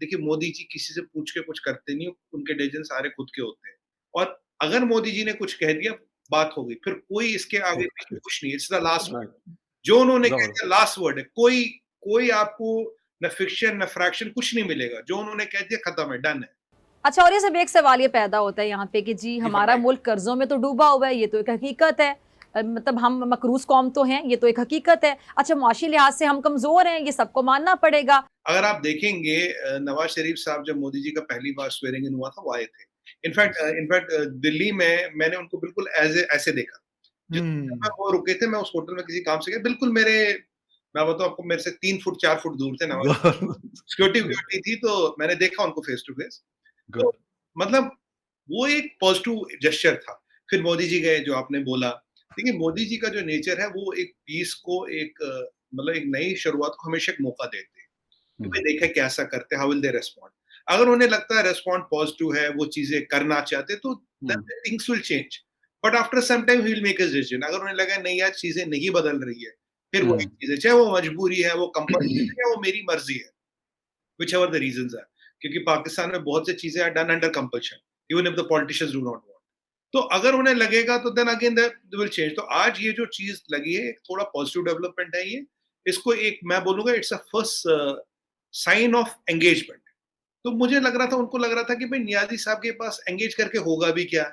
देखिए मोदी जी किसी से पूछ के कुछ करते नहीं, उनके डिसीजन सारे खुद के होते हैं। और अगर मोदी जी ने कुछ कह दिया, बात हो गई, फिर कोई इसके आगे ओके, पीछे कुछ नहीं, it's the last word. Right, जो उन्होंने कह ज़बरदस्त। दिया लास्ट वर्ड है, कोई कोई आपको न फिक्शन न फ्रैक्शन कुछ नहीं मिलेगा, जो उन्होंने कह दिया खत्म है, डन है। अच्छा, और ये सब एक सवाल ये पैदा होता है यहाँ पे कि जी जी हमारा फरमाइए। मुल्क कर्जों में तो डूबा हुआ है, ये तो एक हकीकत है। मतलब हम मकरूज़ कौम तो हैं, ये तो एक हकीकत है। अच्छा, मुआशी लिहाज से हम कमज़ोर हैं, ये सबको मानना पड़ेगा। अगर आप देखेंगे नवाज शरीफ साहब जब मोदी जी का पहली बार स्वेरिंग इन हुआ था, वो आए थे। In fact yes. दिल्ली में मैंने उनको बिल्कुल ऐसे देखा। जिस होटल में हुँ। वो रुके थे, मैं उस होटल में किसी काम से गया, बिल्कुल मैं बताऊँ आपको, मेरे से 3 फुट 4 फुट दूर थे नवाज। सिक्योरिटी गुड, विक्योरिटी थी, तो मैंने देखा उनको फेस टू फेस। तो गुड। मतलब वो एक पॉजिटिव जेस्चर था। फिर मोदी जी गए, जो आपने बोला। देखिए मोदी जी का जो नेचर है, वो एक पीस को, मतलब एक नई शुरुआत को हमेशा एक मौका देते हैं। कि हुँ, भाई देखें कैसा करते हैं, हाउ विल दे रिस्पॉन्ड। अगर उन्हें लगता है रिस्पॉन्ड पॉजिटिव है, वो चीजें करना चाहते, तो हुँ, then things will change. But after some time he will make his decision. अगर उन्हें लगा नहीं यार चीजें नहीं बदल रही है, फिर वही हुँ। चीज है, चाहे वो मजबूरी है, वो कंपल्सन है, या वो मेरी मर्जी है, व्हिचएवर द रीजंस आर। क्योंकि पाकिस्तान में बहुत सी चीजें are done under compulsion, even if the politicians do not want. तो अगर उन्हें लगेगा, तो then again they will change. तो आज ये जो चीज लगी है, एक थोड़ा पॉजिटिव डेवलपमेंट है ये। इसको एक मैं बोलूंगा, it's a first sign of engagement. तो मुझे लग रहा था, उनको लग रहा था कि भाई नियाज़ी साहब के पास एंगेज करके होगा भी क्या?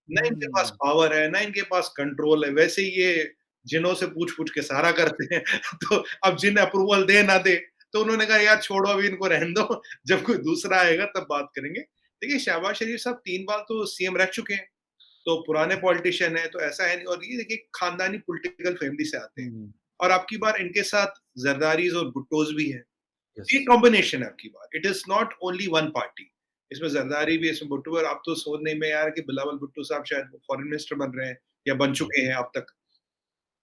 ना इनके पास हुँ। पावर है, ना इनके पास कंट्रोल है। वैसे ही ये जिनों से पूछ-पूछ के सारा करते हैं। तो अब जिन अप्रूवल दे ना दे, तो उन्होंने कहा यार छोड़ो, अभी इनको रहने दो, जब कोई दूसरा आएगा तब बात करेंगे। देखिए शहबाज शरीफ साहब 3 बार तो सीएम रह चुके हैं, तो पुराने पॉलिटिशियन हैं, तो ऐसा है नहीं। और ये देखिए खानदानी पॉलिटिकल फैमिली से आते हैं। हुँ, और आपकी बार इनके साथ ज़रदारीज़ और भुट्टोज़ भी हैं। यस। ये कॉम्बिनेशन है आपकी बात। It is not only one party. इसमें ज़रदारी भी है, इसमें भुट्टो है। अब तो सोचने में यार कि बिलावल भुट्टो साहब शायद फॉरेन मिनिस्टर बन रहे हैं, या बन हुँ, चुके हैं अब तक।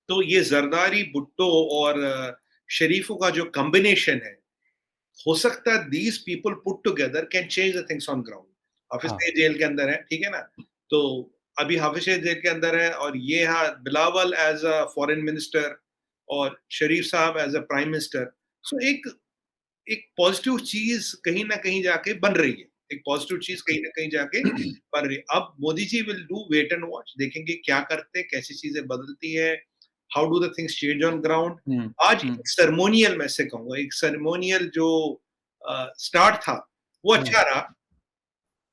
तो ये ज़रदारी, भुट्टो और शरीफों का जो कॉम्बिनेशन है, हो सकता है these people put together can change the things on ground. हाफ़िज़ हाँ। सईद जेल के अंदर है, ठीक है ना? तो अभी हाफ़िज़ सईद जेल के अंदर है, और ये Bilawal as a foreign minister, और शरीफ साहब एज़ अ प्राइम मिनिस्टर। सो एक पॉजिटिव चीज़ कहीं न कहीं जाके बन रही है। एक पॉजिटिव चीज़ कहीं न कहीं जाके बन रही है। अब Modi ji will do wait and watch, देखेंगे क्या करते हैं, कैसी चीज़ें बदलती हैं, how do the things change on ground. हुँ, आज हुँ, एक सेरेमोनियल, मैं ऐसे कहूँगा, एक सेरेमोनियल जो स्टार्ट था, वो हुँ। अच्छा रहा।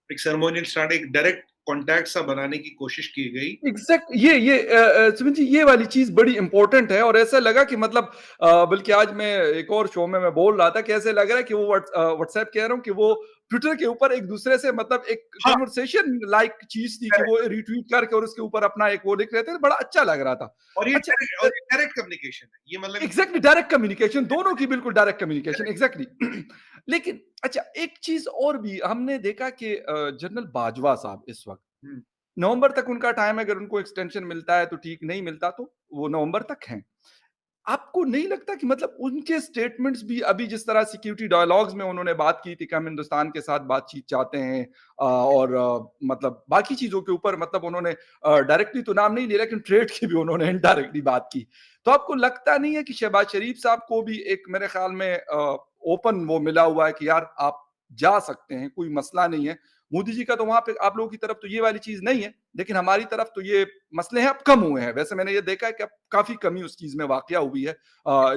एक सेरेमोनियल स्टार्ट, एक डायरेक्ट कॉन्टैक्ट सा बनाने की कोशिश की गई। एग्ज़ैक्ट सुमित जी ये वाली चीज़ बड़ी इम्पोर्टेंट है और ऐसा लगा कि मतलब बल्कि आज मैं एक और शो में मैं बोल रहा था कि ऐसे लग रहा है कि वो व्हाट्सएप कह रहा हूँ कि वो ट्विटर के ऊपर एक-दूसरे से मतलब एक हाँ, कन्वर्सेशन लाइक चीज़ थी कि वो करेक्ट। रीट्वीट करके और उसके ऊपर अपना एक वो लिख रहे थे, बड़ा अच्छा लग रहा था। और अच्छा ये डायरेक्ट कम्युनिकेशन है। ये मतलब एग्जैक्टली डायरेक्ट कम्युनिकेशन दोनों की बिल्कुल डायरेक्ट कम्युनिकेशन एग्जैक्टली लेकिन अच्छा एक चीज और भी हमने देखा कि जनरल बाजवा साहब इस वक्त हुँ, नवंबर तक उनका टाइम है अगर उनको एक्सटेंशन मिलता है तो ठीक नहीं मिलता तो वो नवंबर तक हैं आपको नहीं लगता कि मतलब उनके स्टेटमेंट्स भी अभी जिस तरह सिक्योरिटी डायलॉग्स में उन्होंने बात की थी कि हम हिंदुस्तान के साथ बातचीत चाहते हैं और मतलब बाकी चीजों के ऊपर मतलब उन्होंने डायरेक्टली तो नाम नहीं लिया लेकिन ट्रेड की भी उन्होंने इनडायरेक्टली बात की तो आपको लगता नहीं है कि शहबाज शरीफ साहब को भी एक मेरे ख्याल में ओपन वो मिला हुआ है कि यार आप जा सकते हैं कोई मसला नहीं है मोदी जी का तो वहां पे आप लोगों की तरफ तो ये वाली चीज नहीं है लेकिन हमारी तरफ तो ये मसले हैं अब कम हुए हैं वैसे मैंने ये देखा है कि अब काफी कमी उस चीज में वाकया हुई है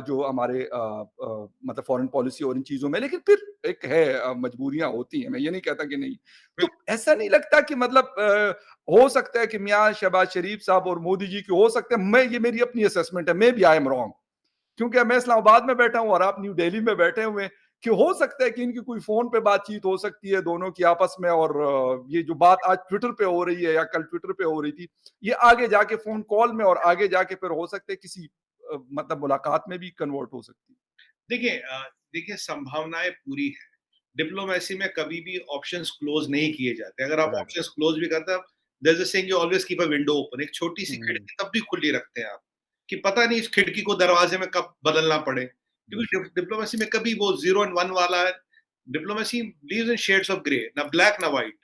जो हमारे मतलब फॉरेन पॉलिसी और इन चीजों में लेकिन फिर एक है मजबूरियां होती हैं मैं ये नहीं कहता कि नहीं तो बिल्कुल। ऐसा नहीं लगता कि मतलब हो सकता है कि मियाँ शहबाज शरीफ साहब और मोदी जी की हो सकते हैं मैं ये मेरी अपनी असेसमेंट है may be I am wrong क्योंकि मैं इस्लामाबाद में बैठा हूँ और आप न्यू दिल्ली में बैठे हुए हैं कि हो सकता है कि इनकी कोई फोन पे बातचीत हो सकती है दोनों की आपस में और ये जो बात आज ट्विटर पे हो रही है या कल ट्विटर पे हो रही थी ये आगे जाके फोन कॉल में और आगे जाके फिर हो सकते है किसी मतलब मुलाकात में भी कन्वर्ट हो सकती है देखिए देखिए संभावनाएँ पूरी हैं। डिप्लोमेसी में कभी भी ऑप्शंस क्लोज़ नहीं किए जाते। अगर आप राइट ऑप्शंस क्लोज़ भी करते हैं, there is a saying, you always keep a window open. एक छोटी-सी खिड़की तब भी खुली रखते हैं आप, कि पता नहीं इस खिड़की को दरवाज़े में कब बदलना पड़े। क्योंकि डिप्लोमेसी में कभी वो 0 एंड 1 वाला, diplomacy leaves in shades of grey, ना ब्लैक ना व्हाइट।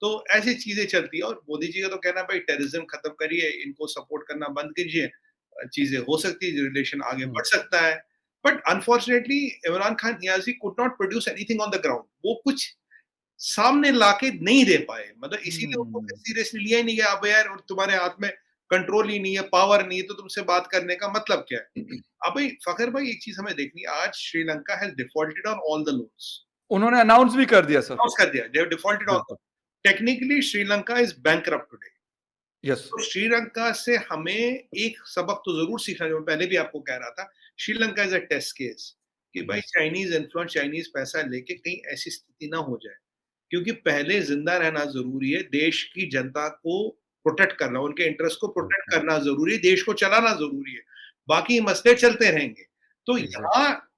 तो ऐसी चीज़ें चलती हैं, और मोदी जी का तो कहना है भाई टेररिज्म खत्म करिए, इनको सपोर्ट करना बंद कीजिए, चीज़ें हो सकती है, रिलेशन आगे बढ़ सकता है। But unfortunately Imran Khan Niazi could not produce anything on the ground, वो कुछ सामने लाके नहीं दे पाए, मतलब इसीलिए उनको सीरियसली लिया ही नहीं गया। अब यार और तुम्हारे हाथ में कंट्रोल ही नहीं है, पावर नहीं है, तो तुमसे बात करने का मतलब क्या है? अब भाई फखर भाई एक चीज हमें देखनी है, आज Sri Lanka has defaulted on all the loans. उन्होंने अनाउंस भी कर दिया सर, अनाउंस कर दिया, दे हैव डिफॉल्टेड ऑन। बिल्कुल, technically Sri Lanka is bankrupt today. Yes, तो श्रीलंका से हमें एक सबक तो जरूर सीखना, जो मैं पहले भी आपको कह रहा था, Sri Lanka is a test case कि भाई चाइनीज इन्फ्लुएंस, चाइनीज पैसा लेके कहीं ऐसी स्थिति ना हो जाए, क्योंकि पहले जिंदा रहना जरूरी है, देश की जनता को प्रोटेक्ट करना, उनके इंटरेस्ट को प्रोटेक्ट करना जरूरी है, देश को चलाना जरूरी है, बाकी मसले चलते रहेंगे। तो यहाँ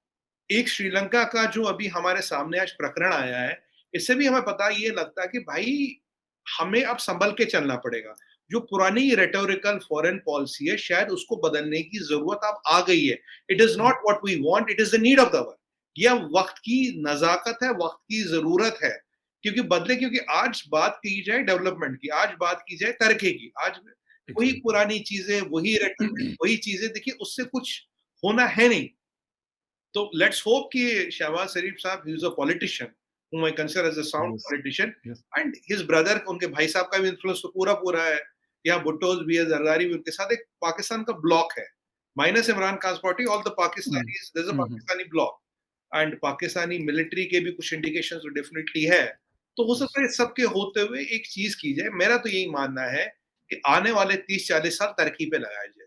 एक श्रीलंका का जो अभी हमारे सामने आज प्रकरण आया है, इससे भी हमें पता ये लगता है कि भाई हमें अब संभल के चलना पड़ेगा। जो पुरानी रेटोरिकल फॉरेन पॉलिसी है, शायद उसको बदलने की जरूरत अब आ गई है। It is not what we want, it is the need of the world. यह वक्त की नजाकत है, वक्त की जरूरत है, क्योंकि बदले, क्योंकि आज बात की जाए डेवलपमेंट की, आज बात की जाए तरक्की की, आज वही पुरानी चीजें, वही रेटोरिक, वही चीजें, देखिए उससे कुछ होना है नहीं। तो लेट्स होप कि शहबाज शरीफ साहब, he is a politician whom I consider as a sound politician, and his brother, उनके भाई साहब का भी इन्फ्लुएंस तो पूरा पूरा है, यहाँ भुट्टोज भी है, जरदारी भी, उनके साथ एक पाकिस्तान का ब्लॉक है, minus Imran Khan party, all the Pakistanis, there is a Pakistani block, and Pakistani military के भी कुछ इंडिकेशंस तो डेफिनेटली है। तो हो सकता है सबके होते हुए एक चीज की जाए। मेरा तो यही मानना है कि आने वाले 30-40 साल तरक्की पे लगाया जाए,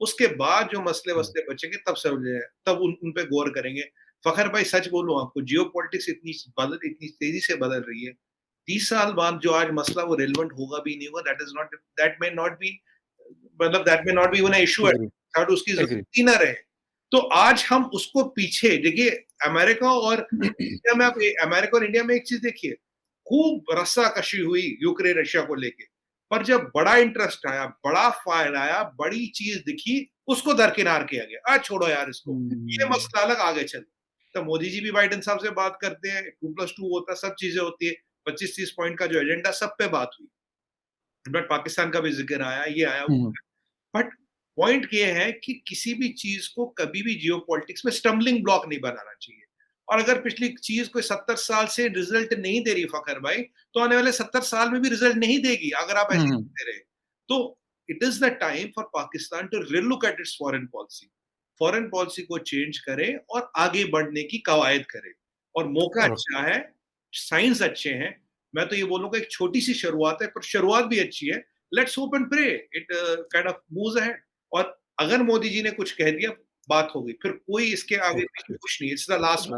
उसके बाद जो मसले वसले बचेंगे तब समझे, तब उन पे गौर करेंगे। फखर भाई सच बोलूं आपको, जियो पॉलिटिक्स इतनी तेजी से बदल रही है, 30 साल बाद जो आज मसला वो रेलेवेंट होगा भी नहीं होगा, दैट मे नॉट बी, मतलब that may not be one issue at, उसकी जरूरत ही ना रहे। तो आज हम उसको पीछे देखिए, अमेरिका और इंडिया में, आप अमेरिका और इंडिया में एक चीज देखिए, खूब रस्साकशी हुई यूक्रेन रशिया को लेके, पर जब बड़ा इंटरेस्ट आया, बड़ा फाइल आया, बड़ी चीज दिखी, उसको दरकिनार किया गया। आज छोड़ो यार इसको, ये मसला अलग, आगे चलो। तो मोदी जी भी बाइडेन साहब से बात करते हैं, 2+2 होता है, सब चीजें होती है, 25-30 पॉइंट का जो एजेंडा, सब पे बात हुई, बट पाकिस्तान का भी जिक्र आया, ये आया। बट पॉइंट ये है कि किसी भी चीज को कभी भी जियो पॉलिटिक्स में स्टम्बलिंग ब्लॉक नहीं बनाना चाहिए। और अगर पिछली चीज कोई 70 साल से रिजल्ट नहीं दे रही फखर भाई, तो आने वाले 70 साल में भी रिजल्ट नहीं देगी अगर आप ऐसे करते रहे। तो it is the time for Pakistan to relook at its foreign policy को चेंज करे और आगे बढ़ने की कवायद करे। और मौका अच्छा है, साइंस अच्छे हैं, मैं तो ये बोलूंगा एक छोटी सी शुरुआत है, पर शुरुआत भी अच्छी है। Let's hope and pray it kind of moves ahead. और अगर मोदी जी ने कुछ कह दिया, बात हो गई, फिर कोई इसके आगे कुछ नहीं, इट्स द लास्ट।